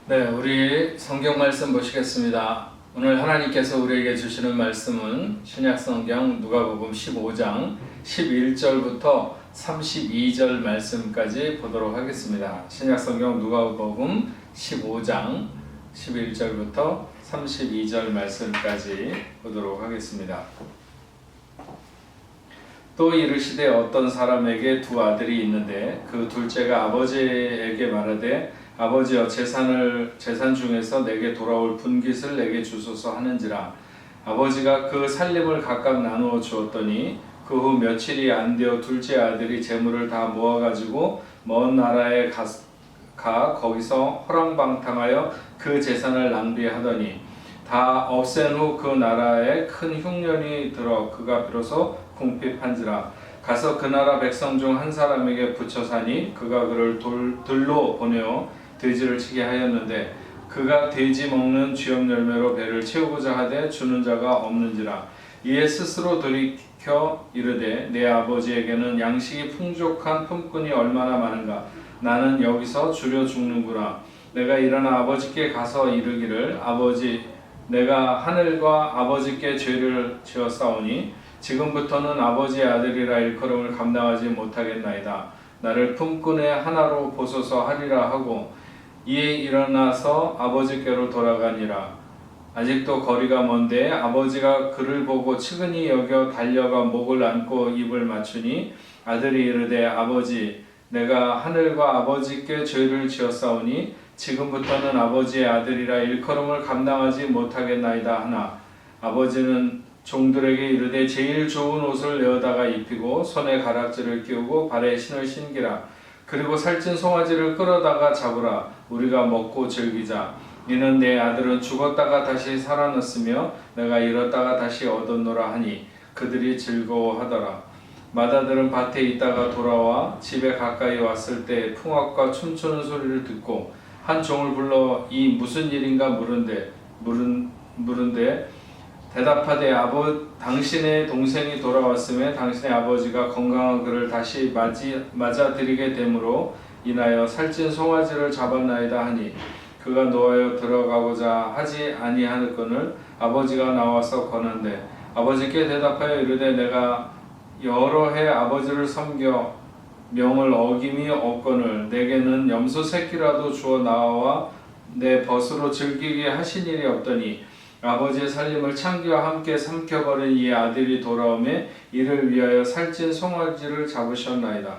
네, 우리 성경 말씀 보시겠습니다. 오늘 하나님께서 우리에게 주시는 말씀은 신약성경 누가복음 15장 11절부터 32절 말씀까지 보도록 하겠습니다. 신약성경 누가복음 15장 11절부터 32절 말씀까지 보도록 하겠습니다. 또 이르시되 어떤 사람에게 두 아들이 있는데 그 둘째가 아버지에게 말하되 아버지여 재산 중에서 내게 돌아올 분깃을 내게 주소서 하는지라. 아버지가 그 살림을 각각 나누어 주었더니 그 후 며칠이 안 되어 둘째 아들이 재물을 다 모아가지고 먼 나라에 가 거기서 허랑방탕하여 그 재산을 낭비하더니 다 없앤 후 그 나라에 큰 흉년이 들어 그가 비로소 궁핍한지라. 가서 그 나라 백성 중 한 사람에게 붙여 사니 그가 그를 들로 보내어 돼지를 치게 하였는데 그가 돼지 먹는 쥐염 열매로 배를 채우고자 하되 주는 자가 없는지라. 이에 스스로 돌이켜 이르되 내 아버지에게는 양식이 풍족한 품꾼이 얼마나 많은가. 나는 여기서 주려 죽는구나. 내가 일어나 아버지께 가서 이르기를 아버지 내가 하늘과 아버지께 죄를 지었사오니 지금부터는 아버지의 아들이라 일컬음을 감당하지 못하겠나이다. 나를 품꾼의 하나로 보소서 하리라 하고 이에 일어나서 아버지께로 돌아가니라. 아직도 거리가 먼데 아버지가 그를 보고 측은히 여겨 달려가 목을 안고 입을 맞추니 아들이 이르되 아버지 내가 하늘과 아버지께 죄를 지었사오니 지금부터는 아버지의 아들이라 일컬음을 감당하지 못하겠나이다 하나 아버지는 종들에게 이르되 제일 좋은 옷을 내어다가 입히고 손에 가락지를 끼우고 발에 신을 신기라. 그리고 살찐 송아지를 끌어다가 잡으라. 우리가 먹고 즐기자. 이는 내 아들은 죽었다가 다시 살아났으며 내가 잃었다가 다시 얻었노라 하니 그들이 즐거워하더라. 맏아들은 밭에 있다가 돌아와 집에 가까이 왔을 때 풍악과 춤추는 소리를 듣고 한 종을 불러 이 무슨 일인가 물은데 대답하되 당신의 동생이 돌아왔음에 당신의 아버지가 건강한 그를 다시 맞아들이게 되므로 인하여 살찐 송아지를 잡았나이다 하니 그가 노하여 들어가고자 하지 아니하거늘 아버지가 나와서 거는데 아버지께 대답하여 이르되 내가 여러 해 아버지를 섬겨 명을 어김이 없거늘 내게는 염소 새끼라도 주어 나와 내 벗으로 즐기게 하신 일이 없더니 아버지의 살림을 창기와 함께 삼켜버린 이 아들이 돌아오매 이를 위하여 살찐 송아지를 잡으셨나이다.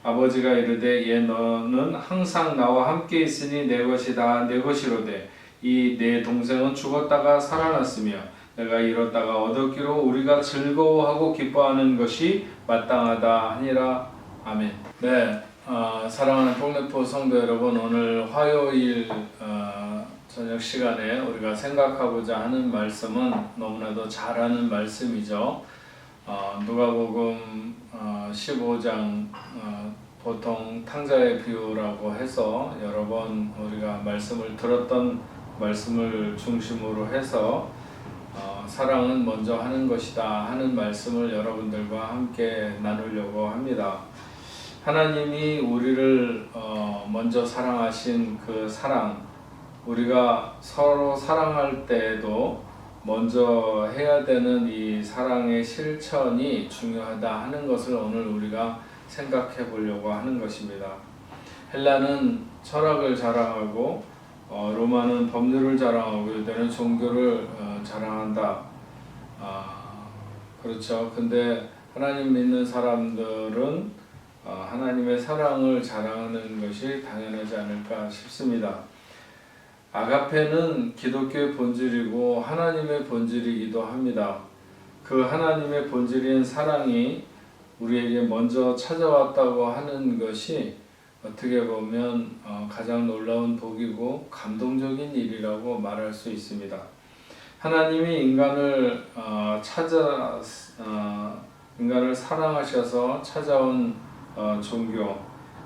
아버지가 이르되 얘 너는 항상 나와 함께 있으니 내 것이 다 내 것이로되 이 내 동생은 죽었다가 살아났으며 내가 잃었다가 얻었기로 우리가 즐거워하고 기뻐하는 것이 마땅하다 하니라. 아멘. 네, 사랑하는 폭내포 성도 여러분, 오늘 화요일 저녁 시간에 우리가 생각하고자 하는 말씀은 너무나도 잘 아는 말씀이죠. 누가복음 15장 보통 탕자의 비유라고 해서 여러 번 우리가 말씀을 들었던 말씀을 중심으로 해서 사랑은 먼저 하는 것이다 하는 말씀을 여러분들과 함께 나누려고 합니다. 하나님이 우리를 먼저 사랑하신 그 사랑, 우리가 서로 사랑할 때에도 먼저 해야 되는 이 사랑의 실천이 중요하다 하는 것을 오늘 우리가 생각해 보려고 하는 것입니다. 헬라는 철학을 자랑하고 로마는 법률을 자랑하고 유대는 종교를 자랑한다. 그렇죠. 근데 하나님 믿는 사람들은 하나님의 사랑을 자랑하는 것이 당연하지 않을까 싶습니다. 아가페는 기독교의 본질이고 하나님의 본질이기도 합니다. 그 하나님의 본질인 사랑이 우리에게 먼저 찾아왔다고 하는 것이 어떻게 보면 가장 놀라운 복이고 감동적인 일이라고 말할 수 있습니다. 하나님이 인간을 인간을 사랑하셔서 찾아온 종교,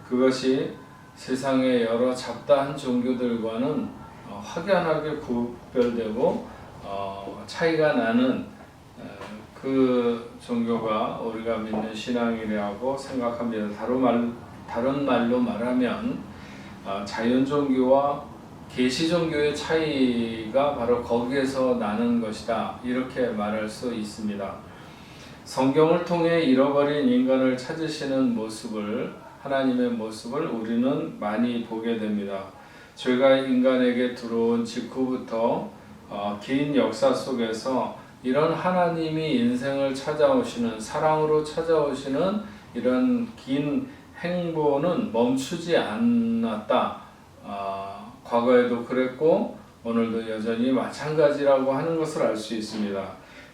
그것이 세상의 여러 잡다한 종교들과는 확연하게 구별되고 차이가 나는 그 종교가 우리가 믿는 신앙이라고 생각합니다. 다른 말로 말하면 자연종교와 계시 종교의 차이가 바로 거기에서 나는 것이다. 이렇게 말할 수 있습니다. 성경을 통해 잃어버린 인간을 찾으시는 모습을, 하나님의 모습을 우리는 많이 보게 됩니다. 죄가 인간에게 들어온 직후부터 긴 역사 속에서 이런 하나님이 인생을 찾아오시는, 사랑으로 찾아오시는 이런 긴 행보는 멈추지 않았다. 과거에도 그랬고 오늘도 여전히 마찬가지라고 하는 것을 알 수 있습니다.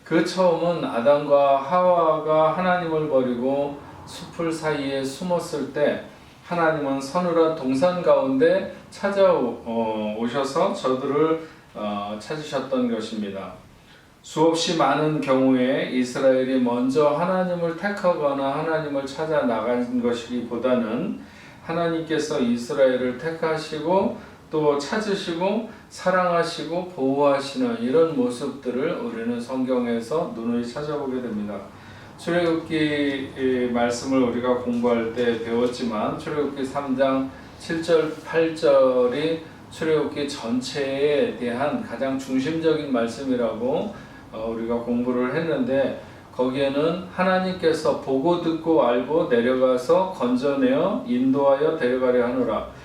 그 처음은 아담과 하와가 하나님을 버리고 숲을 사이에 숨었을 때 하나님은 서늘한 동산 가운데 찾아오셔서 저들을 찾으셨던 것입니다. 수없이 많은 경우에 이스라엘이 먼저 하나님을 택하거나 하나님을 찾아 나간 것이기보다는 하나님께서 이스라엘을 택하시고 또 찾으시고 사랑하시고 보호하시는 이런 모습들을 우리는 성경에서 누누이 찾아보게 됩니다. 출애굽기 말씀을 우리가 공부할 때 배웠지만 출애굽기 3장 7절 8절이 출애굽기 전체에 대한 가장 중심적인 말씀이라고 우리가 공부를 했는데, 거기에는 하나님께서 보고 듣고 알고 내려가서 건져내어 인도하여 데려가려 하노라.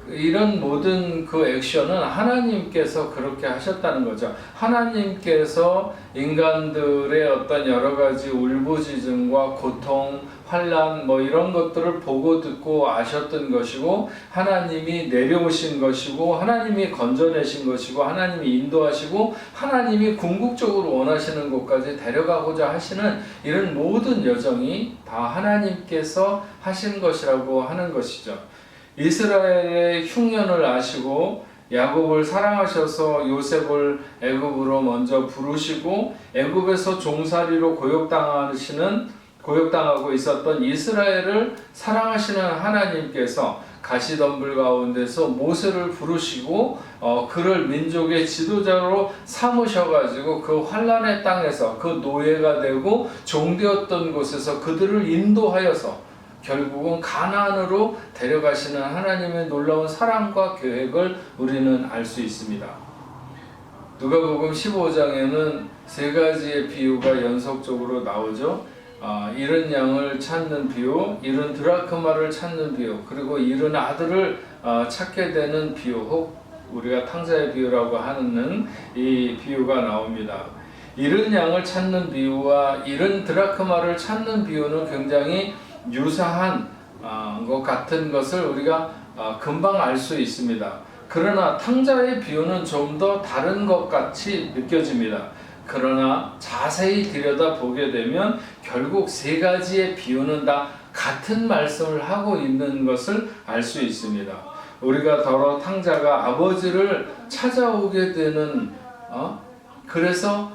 이런 모든 그 액션은 하나님께서 그렇게 하셨다는 거죠. 하나님께서 인간들의 어떤 여러 가지 울부짖음과 고통, 환난 이런 것들을 보고 듣고 아셨던 것이고, 하나님이 내려오신 것이고, 하나님이 건져내신 것이고, 하나님이 인도하시고, 하나님이 궁극적으로 원하시는 곳까지 데려가고자 하시는 이런 모든 여정이 다 하나님께서 하신 것이라고 하는 것이죠. 이스라엘의 흉년을 아시고 야곱을 사랑하셔서 요셉을 애굽으로 먼저 부르시고 애굽에서 종살이로 고역당하고 있었던 이스라엘을 사랑하시는 하나님께서 가시덤불 가운데서 모세를 부르시고 그를 민족의 지도자로 삼으셔가지고 그 환란의 땅에서 그 노예가 되고 종되었던 곳에서 그들을 인도하여서 결국은 가나안으로 데려가시는 하나님의 놀라운 사랑과 계획을 우리는 알 수 있습니다. 누가복음 15장에는 세 가지의 비유가 연속적으로 나오죠. 잃은 양을 찾는 비유, 잃은 드라크마를 찾는 비유, 그리고 잃은 아들을 찾게 되는 비유, 혹 우리가 탕자의 비유라고 하는 이 비유가 나옵니다. 잃은 양을 찾는 비유와 잃은 드라크마를 찾는 비유는 굉장히 유사한 것 같은 것을 우리가 금방 알 수 있습니다. 그러나 탕자의 비유는 좀 더 다른 것 같이 느껴집니다. 그러나 자세히 들여다보게 되면 결국 세 가지의 비유는 다 같은 말씀을 하고 있는 것을 알 수 있습니다. 우리가 더러 탕자가 아버지를 찾아오게 되는 그래서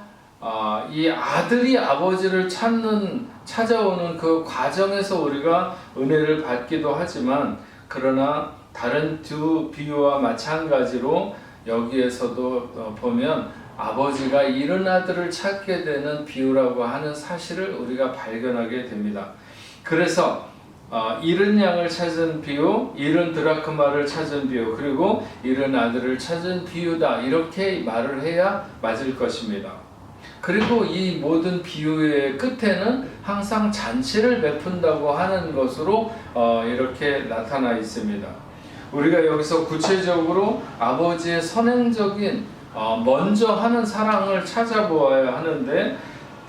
이 아들이 아버지를 찾아오는 그 과정에서 우리가 은혜를 받기도 하지만, 그러나 다른 두 비유와 마찬가지로 여기에서도 보면 아버지가 잃은 아들을 찾게 되는 비유라고 하는 사실을 우리가 발견하게 됩니다. 그래서 잃은 양을 찾은 비유, 잃은 드라크마를 찾은 비유, 그리고 잃은 아들을 찾은 비유다, 이렇게 말을 해야 맞을 것입니다. 그리고 이 모든 비유의 끝에는 항상 잔치를 베푼다고 하는 것으로 이렇게 나타나 있습니다. 우리가 여기서 구체적으로 아버지의 선행적인 먼저 하는 사랑을 찾아보아야 하는데,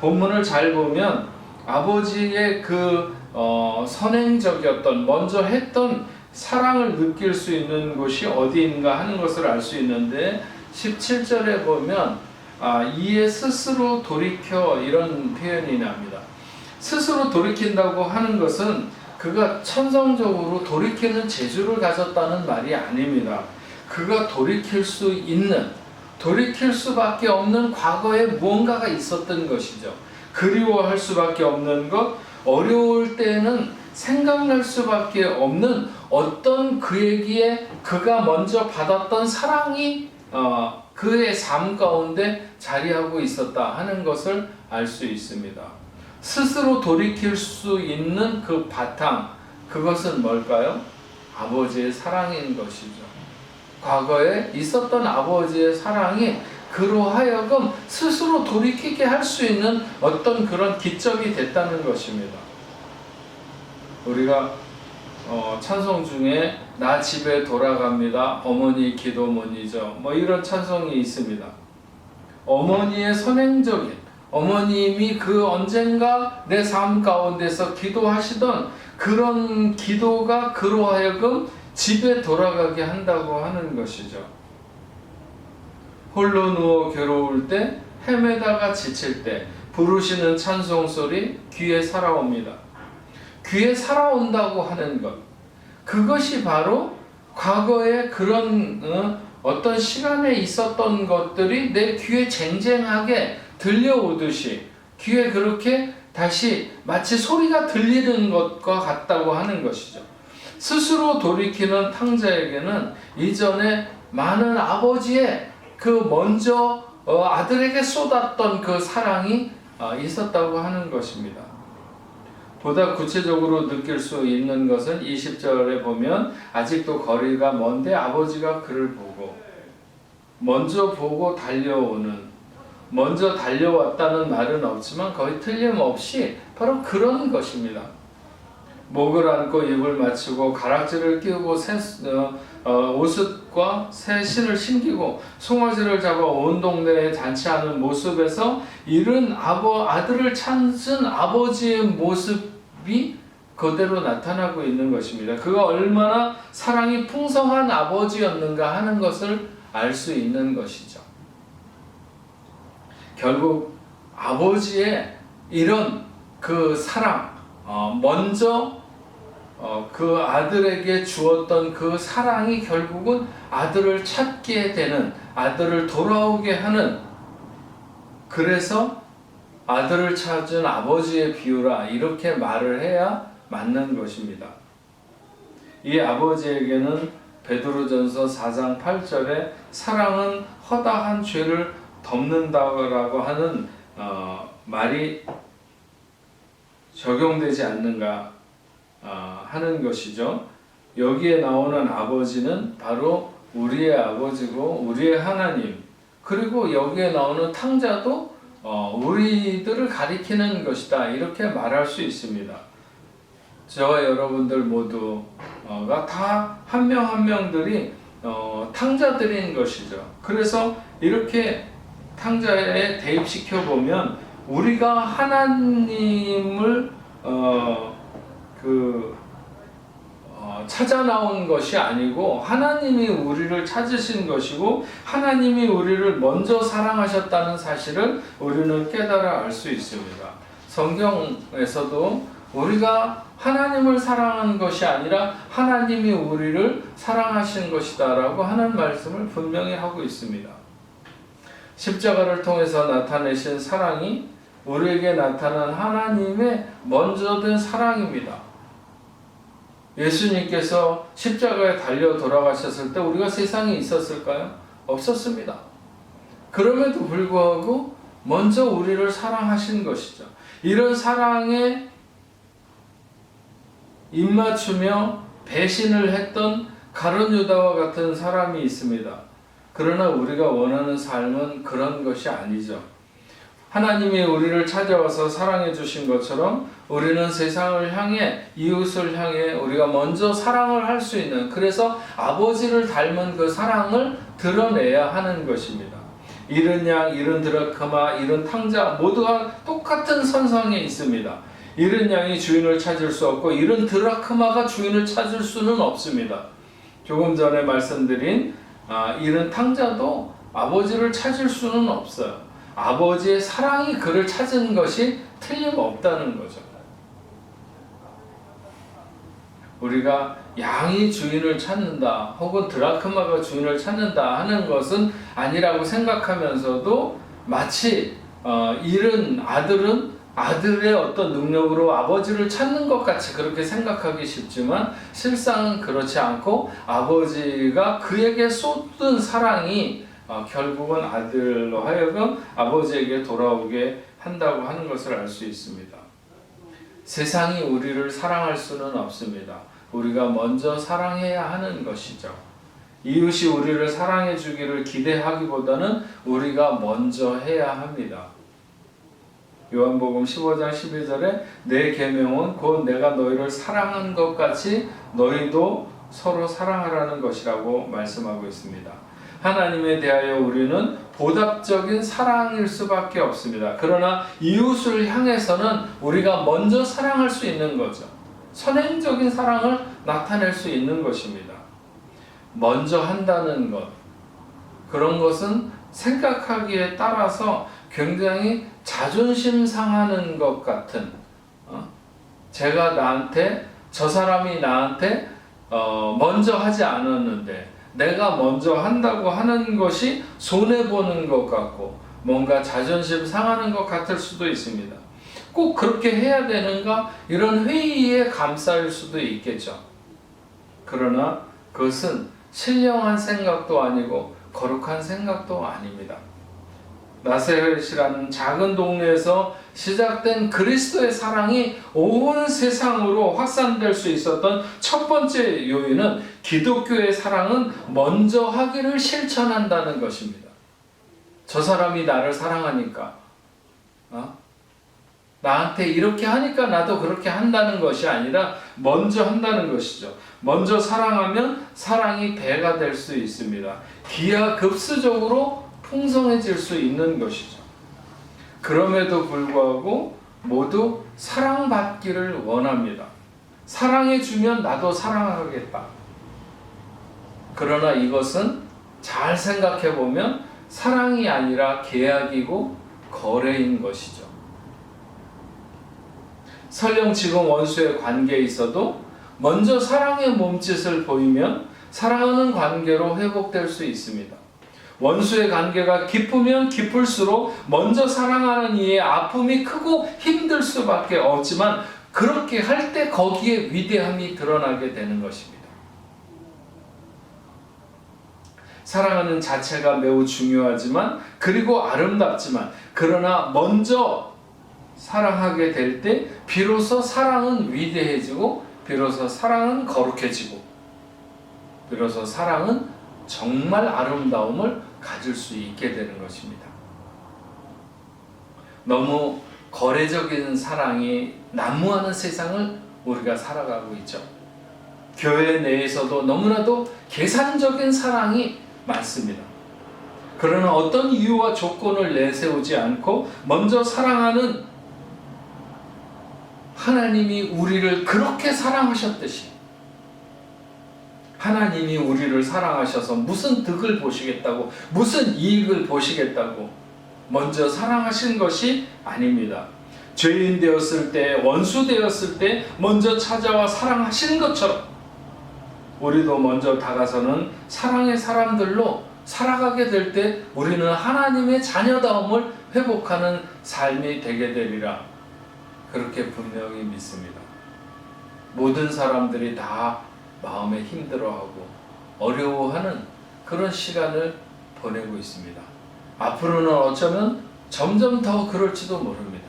본문을 잘 보면 아버지의 그 선행적이었던 먼저 했던 사랑을 느낄 수 있는 곳이 어디인가 하는 것을 알 수 있는데, 17절에 보면 이에 스스로 돌이켜, 이런 표현이 납니다. 스스로 돌이킨다고 하는 것은 그가 천성적으로 돌이키는 재주를 가졌다는 말이 아닙니다. 그가 돌이킬 수 있는, 돌이킬 수밖에 없는 과거에 무언가가 있었던 것이죠. 그리워할 수밖에 없는 것, 어려울 때는 생각날 수밖에 없는 어떤 그에게 그가 먼저 받았던 사랑이 그의 삶 가운데 자리하고 있었다 하는 것을 알 수 있습니다. 스스로 돌이킬 수 있는 그 바탕, 그것은 뭘까요? 아버지의 사랑인 것이죠. 과거에 있었던 아버지의 사랑이 그로 하여금 스스로 돌이키게 할 수 있는 어떤 그런 기점이 됐다는 것입니다. 우리가 찬송 중에 나 집에 돌아갑니다. 어머니 기도문이죠. 이런 찬송이 있습니다. 어머니의 선행적인, 어머님이 그 언젠가 내 삶 가운데서 기도하시던 그런 기도가 그로 하여금 집에 돌아가게 한다고 하는 것이죠. 홀로 누워 괴로울 때, 헤매다가 지칠 때 부르시는 찬송 소리 귀에 살아옵니다. 귀에 살아온다고 하는 것, 그것이 바로 과거의 그런 어떤 시간에 있었던 것들이 내 귀에 쟁쟁하게 들려오듯이 귀에 그렇게 다시 마치 소리가 들리는 것과 같다고 하는 것이죠. 스스로 돌이키는 탕자에게는 이전에 많은 아버지의 그 먼저 아들에게 쏟았던 그 사랑이 있었다고 하는 것입니다. 보다 구체적으로 느낄 수 있는 것은 20절에 보면 아직도 거리가 먼데 아버지가 그를 보고 먼저 보고 달려오는, 먼저 달려왔다는 말은 없지만 거의 틀림없이 바로 그런 것입니다. 목을 안고 입을 맞추고 가락지를 끼우고 옷과 새 신을 신기고 송아지를 잡아 온 동네에 잔치하는 모습에서 이른 아들을 찾은 아버지의 모습이 그대로 나타나고 있는 것입니다. 그가 얼마나 사랑이 풍성한 아버지였는가 하는 것을 알 수 있는 것이죠. 결국 아버지의 이런 그 사랑, 먼저 그 아들에게 주었던 그 사랑이 결국은 아들을 찾게 되는, 아들을 돌아오게 하는, 그래서 아들을 찾은 아버지의 비유라 이렇게 말을 해야 맞는 것입니다. 이 아버지에게는 베드로전서 4장 8절에 사랑은 허다한 죄를 덮는다라고 하는 말이 적용되지 않는가 하는 것이죠. 여기에 나오는 아버지는 바로 우리의 아버지고 우리의 하나님, 그리고 여기에 나오는 탕자도 우리들을 가리키는 것이다 이렇게 말할 수 있습니다. 저와 여러분들 모두가 다 한 명 한 명들이 탕자들인 것이죠. 그래서 이렇게 탕자에 대입시켜 보면 우리가 하나님을 찾아 나온 것이 아니고 하나님이 우리를 찾으신 것이고 하나님이 우리를 먼저 사랑하셨다는 사실을 우리는 깨달아 알 수 있습니다. 성경에서도 우리가 하나님을 사랑한 것이 아니라 하나님이 우리를 사랑하신 것이다 라고 하는 말씀을 분명히 하고 있습니다. 십자가를 통해서 나타내신 사랑이 우리에게 나타난 하나님의 먼저 된 사랑입니다. 예수님께서 십자가에 달려 돌아가셨을 때 우리가 세상에 있었을까요? 없었습니다. 그럼에도 불구하고 먼저 우리를 사랑하신 것이죠. 이런 사랑에 입맞추며 배신을 했던 가룟 유다와 같은 사람이 있습니다. 그러나 우리가 원하는 삶은 그런 것이 아니죠. 하나님이 우리를 찾아와서 사랑해 주신 것처럼 우리는 세상을 향해, 이웃을 향해 우리가 먼저 사랑을 할 수 있는, 그래서 아버지를 닮은 그 사랑을 드러내야 하는 것입니다. 잃은 양, 잃은 드라크마, 잃은 탕자 모두가 똑같은 선상에 있습니다. 잃은 양이 주인을 찾을 수 없고 잃은 드라크마가 주인을 찾을 수는 없습니다. 조금 전에 말씀드린 잃은 탕자도 아버지를 찾을 수는 없어요. 아버지의 사랑이 그를 찾은 것이 틀림없다는 거죠. 우리가 양이 주인을 찾는다 혹은 드라크마가 주인을 찾는다 하는 것은 아니라고 생각하면서도 마치 잃은 아들은 아들의 어떤 능력으로 아버지를 찾는 것 같이 그렇게 생각하기 쉽지만 실상은 그렇지 않고 아버지가 그에게 쏟은 사랑이 결국은 아들로 하여금 아버지에게 돌아오게 한다고 하는 것을 알 수 있습니다. 세상이 우리를 사랑할 수는 없습니다. 우리가 먼저 사랑해야 하는 것이죠. 이웃이 우리를 사랑해 주기를 기대하기보다는 우리가 먼저 해야 합니다. 요한복음 15장 12절에 내 계명은 곧 내가 너희를 사랑한 것 같이 너희도 서로 사랑하라는 것이라고 말씀하고 있습니다. 하나님에 대하여 우리는 보답적인 사랑일 수밖에 없습니다. 그러나 이웃을 향해서는 우리가 먼저 사랑할 수 있는 거죠. 선행적인 사랑을 나타낼 수 있는 것입니다. 먼저 한다는 것, 그런 것은 생각하기에 따라서 굉장히 자존심 상하는 것 같은, 제가 나한테, 저 사람이 나한테 먼저 하지 않았는데 내가 먼저 한다고 하는 것이 손해보는 것 같고 뭔가 자존심 상하는 것 같을 수도 있습니다. 꼭 그렇게 해야 되는가? 이런 회의에 감싸일 수도 있겠죠. 그러나 그것은 신령한 생각도 아니고 거룩한 생각도 아닙니다. 나세렛이라는 작은 동네에서 시작된 그리스도의 사랑이 온 세상으로 확산될 수 있었던 첫 번째 요인은 기독교의 사랑은 먼저 하기를 실천한다는 것입니다. 저 사람이 나를 사랑하니까, 나한테 이렇게 하니까 나도 그렇게 한다는 것이 아니라 먼저 한다는 것이죠. 먼저 사랑하면 사랑이 배가 될 수 있습니다. 기하급수적으로 풍성해질 수 있는 것이죠. 그럼에도 불구하고 모두 사랑받기를 원합니다. 사랑해주면 나도 사랑하겠다. 그러나 이것은 잘 생각해보면 사랑이 아니라 계약이고 거래인 것이죠. 설령 지금 원수의 관계에 있어도 먼저 사랑의 몸짓을 보이면 사랑하는 관계로 회복될 수 있습니다. 원수의 관계가 깊으면 깊을수록 먼저 사랑하는 이의 아픔이 크고 힘들 수밖에 없지만 그렇게 할 때 거기에 위대함이 드러나게 되는 것입니다. 사랑하는 자체가 매우 중요하지만 그리고 아름답지만 그러나 먼저 사랑하게 될 때 비로소 사랑은 위대해지고 비로소 사랑은 거룩해지고 비로소 사랑은 정말 아름다움을 가질 수 있게 되는 것입니다. 너무 거래적인 사랑이 난무하는 세상을 우리가 살아가고 있죠. 교회 내에서도 너무나도 계산적인 사랑이 많습니다. 그러나 어떤 이유와 조건을 내세우지 않고 먼저 사랑하는 하나님이 우리를 그렇게 사랑하셨듯이 하나님이 우리를 사랑하셔서 무슨 득을 보시겠다고 무슨 이익을 보시겠다고 먼저 사랑하신 것이 아닙니다. 죄인 되었을 때 원수 되었을 때 먼저 찾아와 사랑하신 것처럼 우리도 먼저 다가서는 사랑의 사람들로 살아가게 될 때 우리는 하나님의 자녀다움을 회복하는 삶이 되게 되리라 그렇게 분명히 믿습니다. 모든 사람들이 다 마음에 힘들어하고 어려워하는 그런 시간을 보내고 있습니다. 앞으로는 어쩌면 점점 더 그럴지도 모릅니다.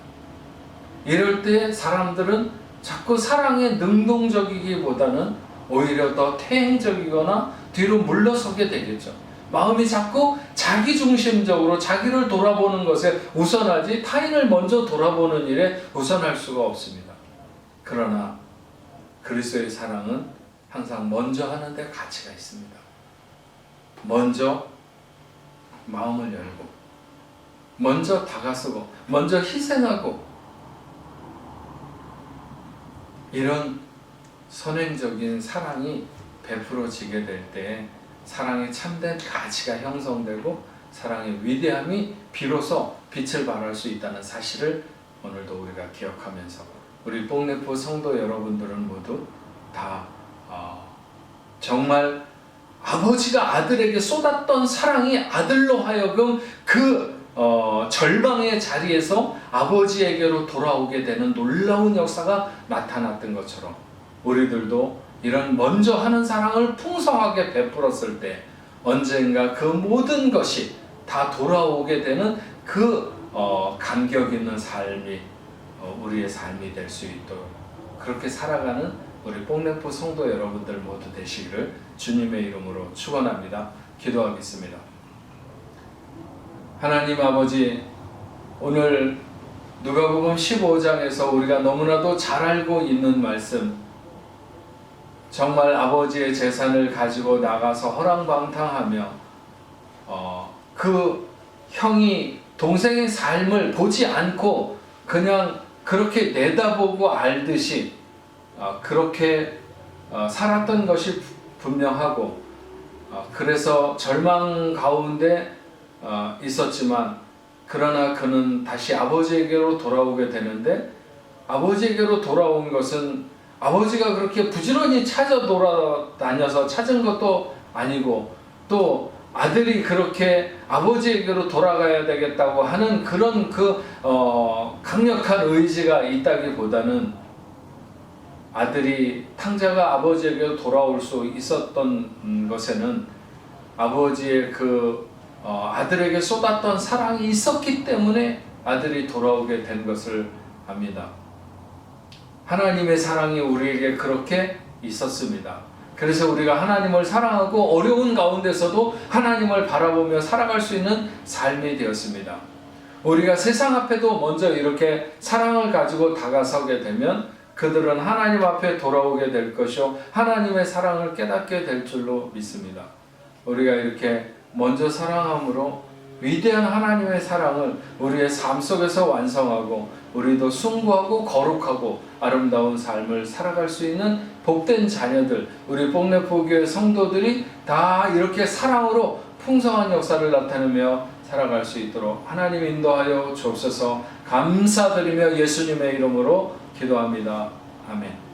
이럴 때 사람들은 자꾸 사랑에 능동적이기보다는 오히려 더 퇴행적이거나 뒤로 물러서게 되겠죠. 마음이 자꾸 자기중심적으로 자기를 돌아보는 것에 우선하지 타인을 먼저 돌아보는 일에 우선할 수가 없습니다. 그러나 그리스도의 사랑은 항상 먼저 하는 데 가치가 있습니다. 먼저 마음을 열고 먼저 다가서고 먼저 희생하고 이런 선행적인 사랑이 베풀어지게 될 때 사랑의 참된 가치가 형성되고 사랑의 위대함이 비로소 빛을 발할 수 있다는 사실을 오늘도 우리가 기억하면서 우리 뽕네포 성도 여러분들은 모두 다 정말 아버지가 아들에게 쏟았던 사랑이 아들로 하여금 그 절망의 자리에서 아버지에게로 돌아오게 되는 놀라운 역사가 나타났던 것처럼 우리들도 이런 먼저 하는 사랑을 풍성하게 베풀었을 때 언젠가 그 모든 것이 다 돌아오게 되는 그 감격 있는 삶이 우리의 삶이 될 수 있도록 그렇게 살아가는 우리 뽕래포 성도 여러분들 모두 되시기를 주님의 이름으로 축원합니다. 기도하겠습니다. 하나님 아버지, 오늘 누가복음 15장에서 우리가 너무나도 잘 알고 있는 말씀, 정말 아버지의 재산을 가지고 나가서 허랑방탕하며 그 형이 동생의 삶을 보지 않고 그냥 그렇게 내다보고 알듯이 그렇게 살았던 것이 분명하고, 그래서 절망 가운데 있었지만 그러나 그는 다시 아버지에게로 돌아오게 되는데, 아버지에게로 돌아온 것은 아버지가 그렇게 부지런히 찾아 돌아다녀서 찾은 것도 아니고, 또 아들이 그렇게 아버지에게로 돌아가야 되겠다고 하는 그런 강력한 의지가 있다기보다는 아들이 탕자가 아버지에게로 돌아올 수 있었던 것에는 아버지의 아들에게 쏟았던 사랑이 있었기 때문에 아들이 돌아오게 된 것을 압니다. 하나님의 사랑이 우리에게 그렇게 있었습니다. 그래서 우리가 하나님을 사랑하고 어려운 가운데서도 하나님을 바라보며 살아갈 수 있는 삶이 되었습니다. 우리가 세상 앞에도 먼저 이렇게 사랑을 가지고 다가서게 되면 그들은 하나님 앞에 돌아오게 될 것이요, 하나님의 사랑을 깨닫게 될 줄로 믿습니다. 우리가 이렇게 먼저 사랑함으로 위대한 하나님의 사랑을 우리의 삶 속에서 완성하고 우리도 숭고하고 거룩하고 아름다운 삶을 살아갈 수 있는 복된 자녀들, 우리 뽕래포교회 성도들이 다 이렇게 사랑으로 풍성한 역사를 나타내며 살아갈 수 있도록 하나님 인도하여 주옵소서. 감사드리며 예수님의 이름으로 기도합니다. 아멘.